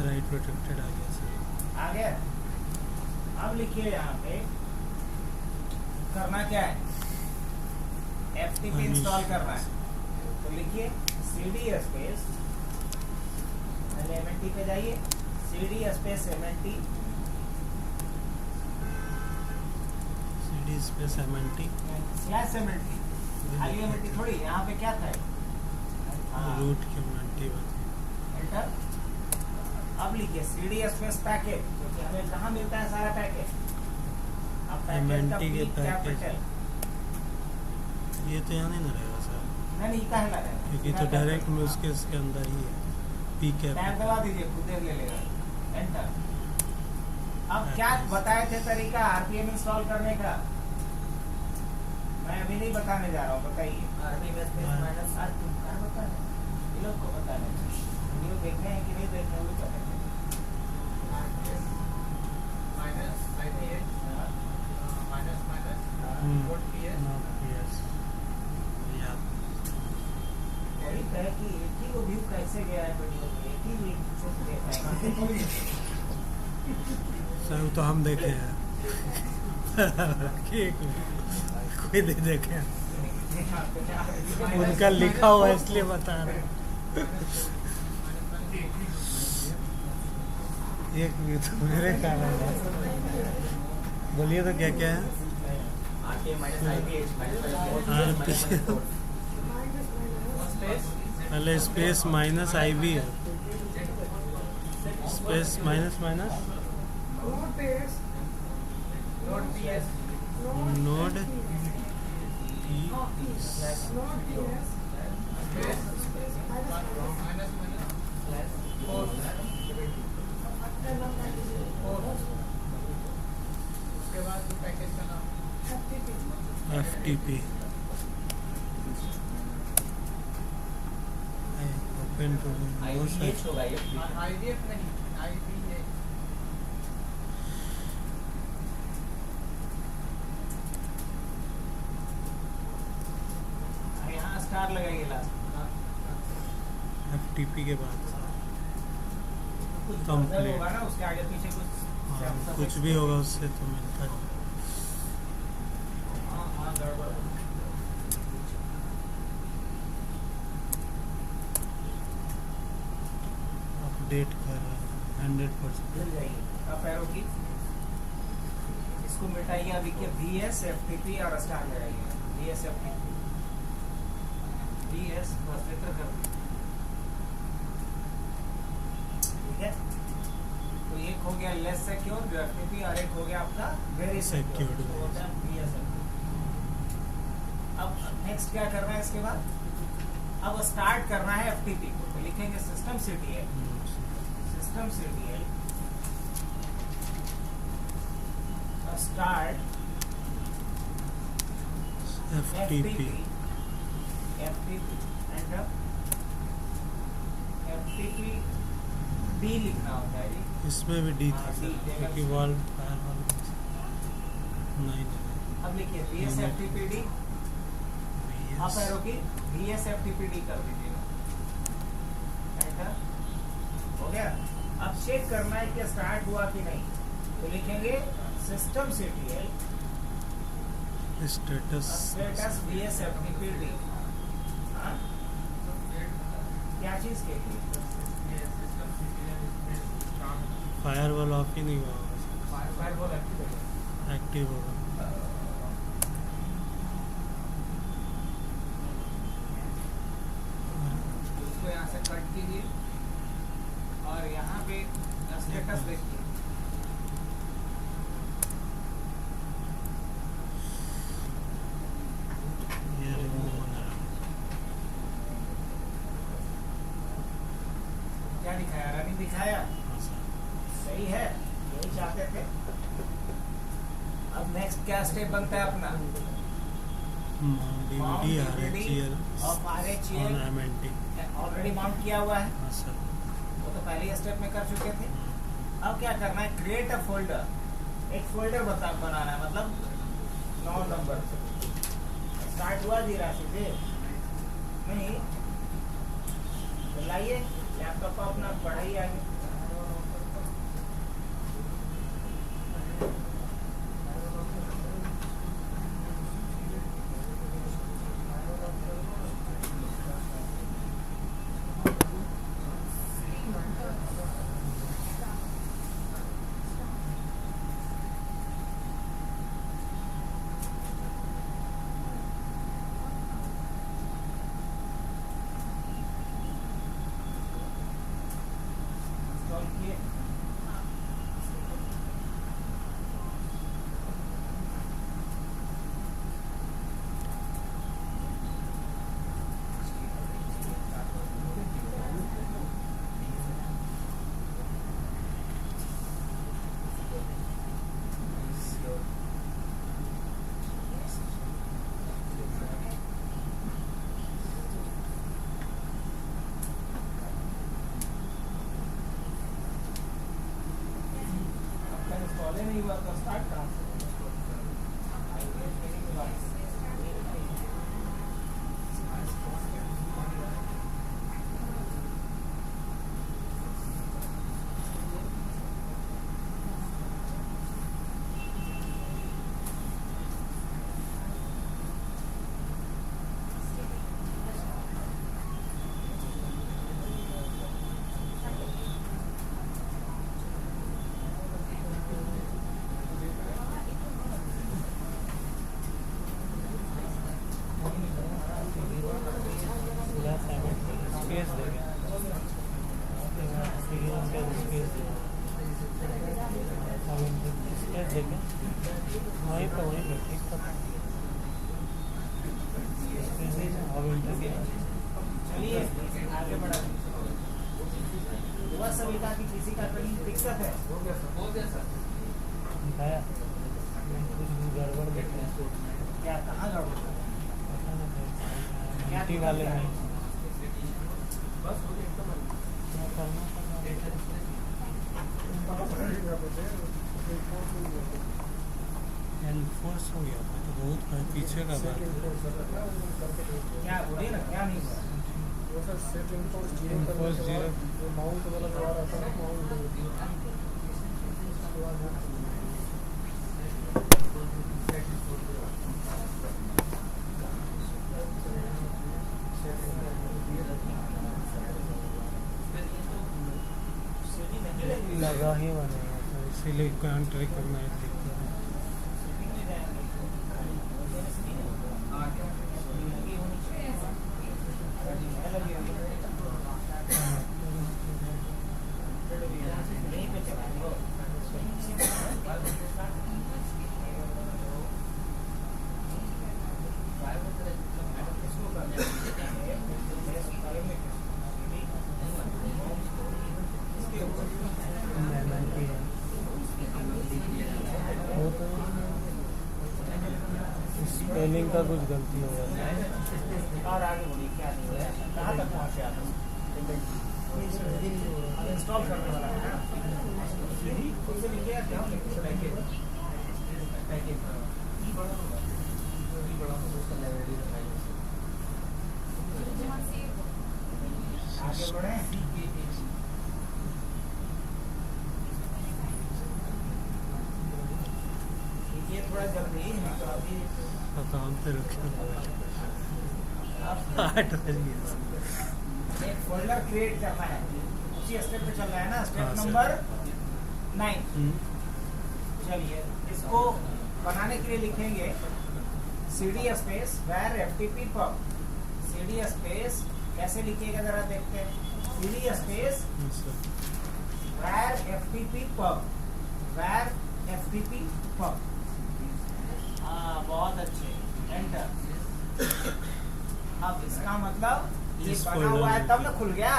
राइट प्रोटेक्टेड आ गया सर। आ गया। अब लिखिए यहाँ पे करना क्या है? FTP इंस्टॉल करना है। तो लिखिए CD स्पेस, पहले MNT पे जाइए, CD space MNT CD space MNT /MNT। खाली MNT थोड़ी, यहाँ पे क्या था? हाँ, रूट के MNT बता। एंटर। अब लिखिए CD स्पेस पैकेज, क्योंकि हमें कहाँ मिलता है सारा पैकेज? अब पैकेज का MNT के P पैकेज। कैपिटल। ये तो यहाँ नहीं ना रहेगा सर, नहीं कहाँ लगा? क्योंकि तो डायरेक्ट में उसके अंदर ही है। P टैब दबा कैपिटल। दीजिए, खुद देख ले लेगा। एंटर। अब क्या बताए थे तरीका RPM इंस्टॉल करने का? मैं अभी नहीं बताने जा रहा हूँ, बताइए। तुम क्या बता रहे? ये लोग को बताने वीडियो देखने हैं कि नहीं देखने वो पता नहीं। नॉट PS याद। वही कहे कि एक ही वो व्यू कैसे गया है वीडियो में, एक ही लिंक से देखा है। सब तो हम देखे हैं कोई नहीं देखे हैं। उनका लिखा हुआ है इसलिए बता रहे हैं। एक मिनट मेरे कारण है। बोलिए तो क्या क्या है? पहले स्पेस माइनस आई वी है, स्पेस माइनस माइनस नोड उसके बाद जो पैकेज का नाम FTP ओपन टू IDH होगा ये IDF नहीं IDH यहाँ स्टार लगाइए लास्ट FTP के बाद कुछ Complete. होगा ना उसके आगे पीछे कुछ हाँ, कुछ भी होगा उससे तो मिलता है। हाँ गड़बड़ अपडेट कर रहा है 100%। मिल जाएगी अब एरो की इसको मिटाइए अभी के VS FTP और स्टार लगाइए VS FTP VS बस लेकर कर दीजिए। ठीक है तो एक हो गया लेस सिक्योर जो FTP और एक हो गया आपका वेरी सिक्योर Secured. तो होता है VS FTP। अब नेक्स्ट क्या करना है इसके बाद अब स्टार्ट करना है FTP को तो लिखेंगे system CTL start FTP enter FTP D लिखना होता है जी इसमें भी डी था हाँ, सर, D देगा। क्योंकि वॉल फायर वॉल नहीं अब लिखिए VS FTP D आप एरो की VS FTP D कर दीजिएगा एंटर हो गया। अब चेक करना है कि स्टार्ट हुआ कि नहीं तो लिखेंगे system CTL status status VS FTP D हाँ? क्या चीज के लिए फायर वॉल ऑफ ही नहीं हुआ होगा, फायरवॉल एक्टिव एक्टिव होगा। उसको यहाँ से कट कीजिए और यहाँ पे स्टेटस देखिए ये रिमूव होना है। क्या दिखाया रनिंग दिखाया हाँ सर। सही है यही चाहते थे। अब नेक्स्ट क्या स्टेप बनता है अपना mount DVD RHEL of RHEL on MNT। Already mount किया हुआ है हाँ सर। वो तो पहले ही स्टेप में कर चुके थे। अब क्या करना है क्रिएट अ फोल्डर एक फोल्डर बनाना है मतलब 9 नंबर स्टार्ट हुआ धीरा से नहीं तो लाइए लैपटॉप पर अपना पढ़ाई आगे इंस्टॉल किए आपका इंस्टॉल ही नहीं हुआ तो स्टार्ट कहाँ से देखें वहीं पे ठीक था। अब इंटर किया चलिए आगे बढ़ा। हुआ सभी का कि किसी का कहीं दिक्कत है? दिखाया कुछ गड़बड़ दिख रहा है। क्या कहाँ गड़बड़? पता नहीं क्या मल्टी वाले में बस क्या करना एनफोर्स हो गया था तो बहुत पीछे का बात है। क्या बोलिए ना, क्या नहीं हुआ? एनफोर्स 0 माउंट वाला जो आ रहा था ना, माउंट लगा ही बनेगा तो इसीलिए कांट रिकॉग्नाइज दिखता है। स्पेलिंग का कुछ गलती हो गया। और आगे बढ़िए, क्या नहीं हुआ? कहाँ तक पहुँचे आप? अब इंस्टॉल करने वाला है ना? उसे लिखिए क्या पैकेज आगे बढ़े। ये थोड़ा जल्दी अभी अकाउंट पे रखा एक फोल्डर क्रिएट करना है, उसी स्टेप पे चल रहा है ना, स्टेप हाँ, नंबर 9। चलिए इसको बनाने के लिए लिखेंगे cd space var ftp pub। cd space कैसे लिखिएगा जरा देखते हैं। cd space var ftp pub, var ftp pub। हाँ बहुत अच्छे, एंटर। अब इसका मतलब ये इस बना folder हुआ है में तब ना खुल गया,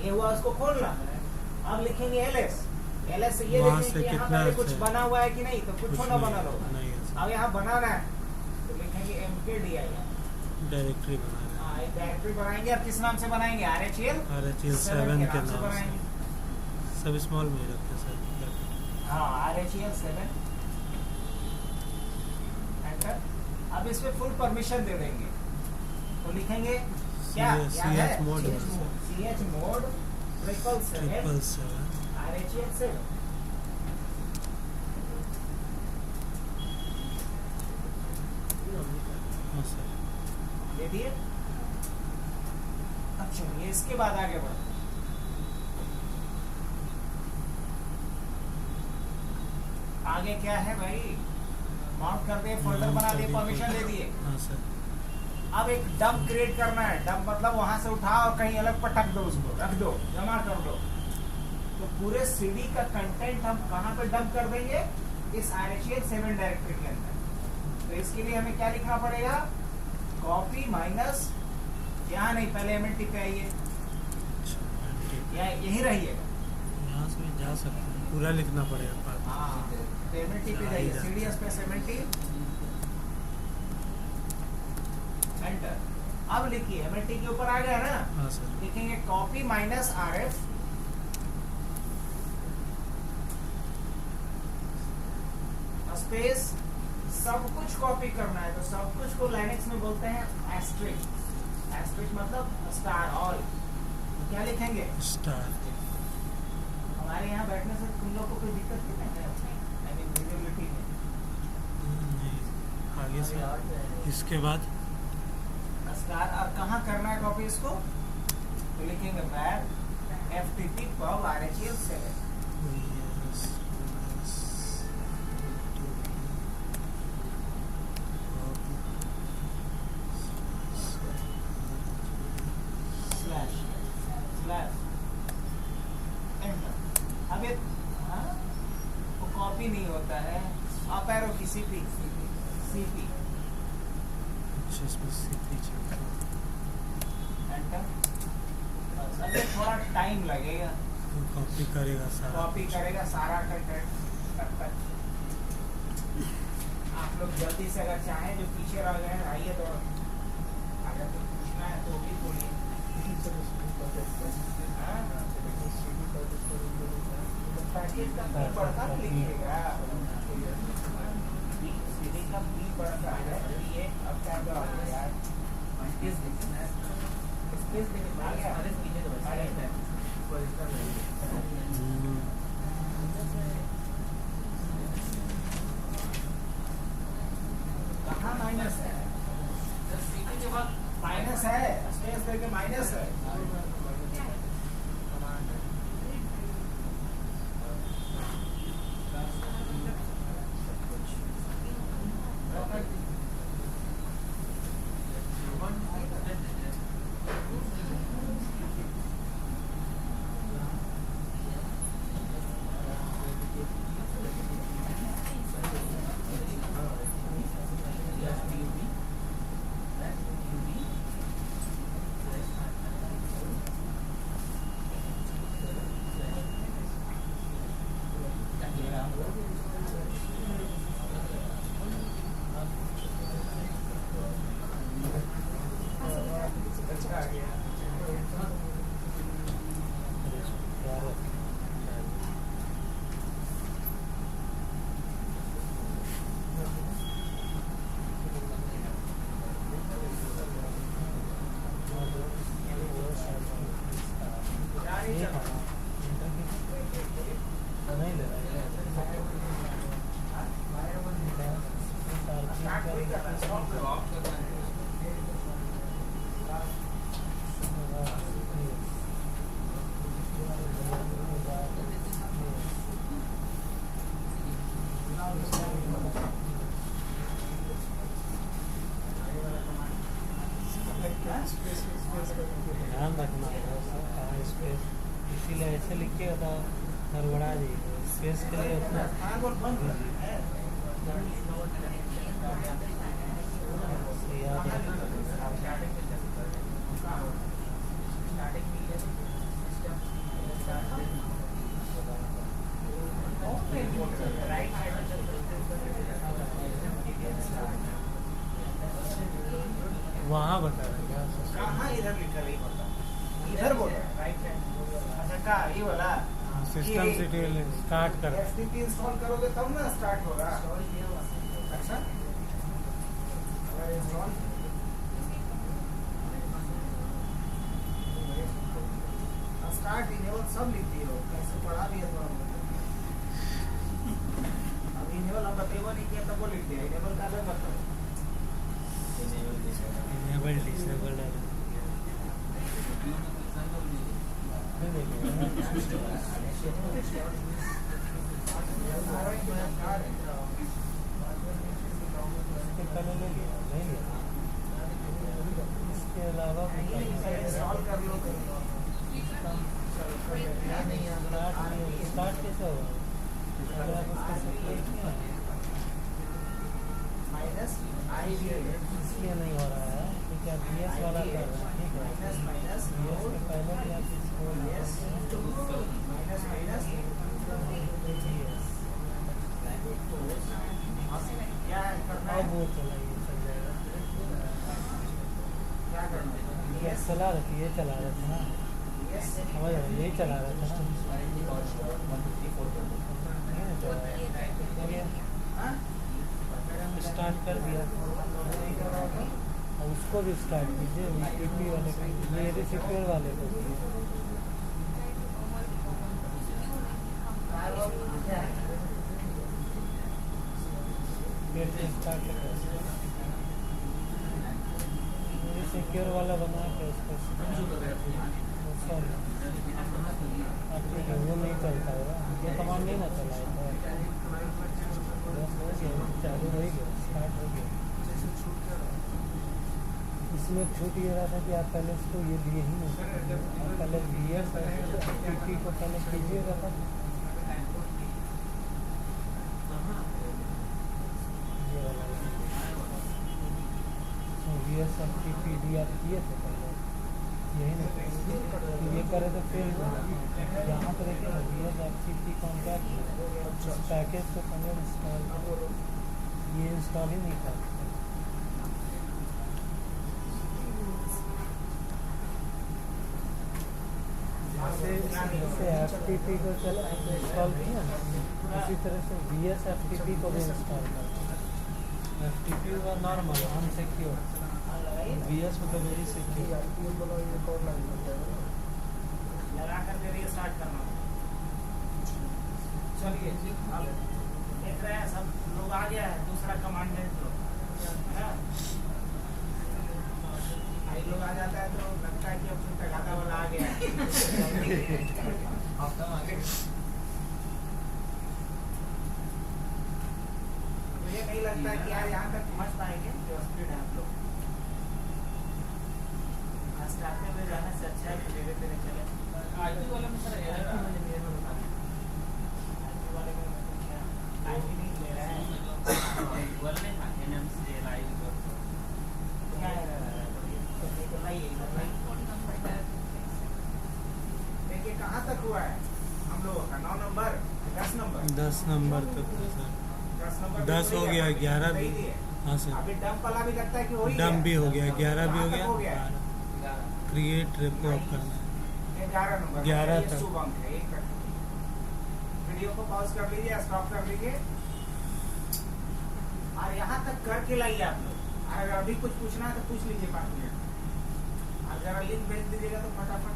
ये हुआ उसको खोलना। अब लिखेंगे ls से ये वहाँ देखेंगे से कि यहाँ कितना पहले कुछ अच्छा है? बना हुआ है कि नहीं, तो कुछ ना बना लो। नहीं है अब यहाँ बनाना है तो लिखेंगे mkdir। डायरेक्टरी बना रहे हाँ एक डायरेक्टरी बनाएंगे। अब किस नाम से बनाएंगे? RHEL हैं RHEL 7 के नाम बनाएंगे। से सब स्मॉल में ही रखते हैं सर। हाँ RHEL 7 एंटर। अब इस पे फुल परमिशन दे देंगे तो लिखेंगे क्या? ch mode chmod 777 RHEL 7। हाँ सर। दे दिए। अब चलिए इसके बाद आगे बढ़ो। आगे क्या है भाई? माउंट कर दिए, फोल्डर बना दिए, परमिशन दे दिए। हाँ सर। अब एक डंप क्रिएट करना है। डंप मतलब वहां से उठाओ और कहीं अलग पटक दो, उसको रख दो, जमा कर दो। तो पूरे सीडी का कंटेंट हम कहाँ पे डंप कर देंगे? इस RHEL 7 डायरेक्टरी के अंदर। तो इसके लिए हमें क्या लिखना पड़ेगा? कॉपी माइनस, यहाँ नहीं, पहले MLT पे आइए, या यही रहिएगा। यहाँ से जा सकते हैं, पूरा लिखना पड़ेगा पार्ट। हाँ तो MLT पे जाइए, CD स्पेस MLT एंटर। अब लिखिए, MLT के ऊपर आ गया ना, हाँ सर। लिखेंगे कॉपी माइनस RF स्पेस सब कुछ कॉपी करना है। तो सब कुछ को लाइनेक्स में बोलते हैं एस्ट्रिक। एस्ट्रिक मतलब स्टार ऑल। तो क्या लिखेंगे? स्टार। हमारे यहाँ बैठने से तुम लोग को कोई दिक्कत नहीं है? आई मीन विजिबिलिटी में। नहीं, आगे से इसके बाद स्टार। और कहाँ करना है कॉपी इसको? तो लिखेंगे var ftp pub RHEL 7। अब ये कॉपी नहीं होता है, अप एरो की सीपी सीपी अच्छा इसमें सीपी चलता है। एंटर। अभी थोड़ा टाइम लगेगा, कॉपी करेगा सारा कॉपी करेगा सारा कंटेंट तब तक। आप लोग जल्दी से अगर चाहें जो पीछे रह गए हैं आइए, तो अगर कुछ पूछना है तो भी बोलिए। पैकेज का फी बढ़ता लिखिएगा, सीडी का फी बढ़ता है ये। अब क्या क्या हो गया यार, स्पेस आ गया। कहाँ माइनस है? सीडी के बाद माइनस है, स्पेस देके माइनस है। ध्यान रखना है स्पेस, इसीलिए ऐसे लिखिएगा तो गड़बड़ा जाएगा। स्पेस के लिए उतना याद वहाँ बता रहे क्या? कहाँ इधर लिखा नहीं होता, इधर बोलो राइट हैंड। अच्छा का ये वाला सिस्टम सिटी स्टार्ट कर। एसटीपी इंस्टॉल करोगे तब ना स्टार्ट होगा। अच्छा अगर इंस्टॉल स्टार्ट इनेबल सब लिख दिए हो, कैसे पढ़ा दिया थोड़ा बहुत। अब इनेबल हम बतेबो नहीं किया तब वो लिख दिया। इनेबल का अलग बताओ। इनेबल डिसेबल है। पहले ले लिया नहीं लिया, इसके अलावा इंस्टॉल कर लो स्टार्ट कैसे होगा? अगर आप उसको सेपरेट किया माइनस आई इसलिए नहीं हो रहा है क्योंकि आप बी एस वाला कर रहे हैं। ठीक है, माइनस बी एस के पहले भी आप इसको माइनस माइनस क्या करना है? अब वो चलाइए, चल जाएगा। क्या करना है? ये चला रहे थे, ये चला रहे थे ना, समझ रहे यही चला रहे थे ना। स्टार्ट कर दिया, और उसको भी स्टार्ट कीजिए। वीपीपी वाले को, मेरे सिक्योर वाले को स्टार्ट कर, मेरे सिक्योर वाला बना के उसको वो नहीं चलता होगा, ये कमांड नहीं ना चला है। चालू हो गया, स्टार्ट हो गया। इसमें छूट ये रहा था कि आप पहले इसको ये दिए ही नहीं, आप पहले VS PP को पहले कीजिएगा तब VSFTP DR किए थे पहले, यही नहीं ये करे तो फिर यहाँ पर देखिए ना VSFTP कॉन्टैक्ट पैकेज को पहले इंस्टॉल, ये इंस्टॉल ही नहीं करते। जैसे FTP को चल इंस्टॉल किया ना, उसी तरह से VSFTP को भी इंस्टॉल करना। FTP was normal, unsecure. VS was very secure. लगा करके रीस्टार्ट करना। चलिए अब देख रहे हैं सब लोग आ गया है, दूसरा कमांड है तो भाई लोग आ जाता है तो लगता है कि अब चिंता घाटा वाला आ गया है। मुझे नहीं लगता है कि यार यहाँ तक पहुँच पाएंगे जो स्पीड है आप लोग। स्टार्टिंग में जाने से अच्छा है कि धीरे धीरे चले। आईटी वाले में सर एरर आ रहा है, आईटी वाले में क्या आईटी नहीं ले रहा है, गूगल में था NMC लाइव क्या एरर आ रहा है, देखिए कहाँ तक हुआ है हम लोगों का 9 नंबर 10 नंबर 10 नंबर तक है सर। 10 नंबर 10 हो गया, 11 भी। हाँ सर, अभी डंप वाला भी लगता है कि हो ही डम भी हो गया, 11 भी हो कहाँ तक हो गया। गया? क्रिएट रेपो अप करना है 11 नंबर 11 ये तक। शुभ अंक है, एक करके। वीडियो को पॉज कर लीजिए, स्टॉप कर लीजिए और यहाँ तक करके लाइए आप लोग। अगर अभी कुछ पूछना है तो पूछ लीजिए 5 मिनट। अगर लिंक भेज दीजिएगा तो फटाफट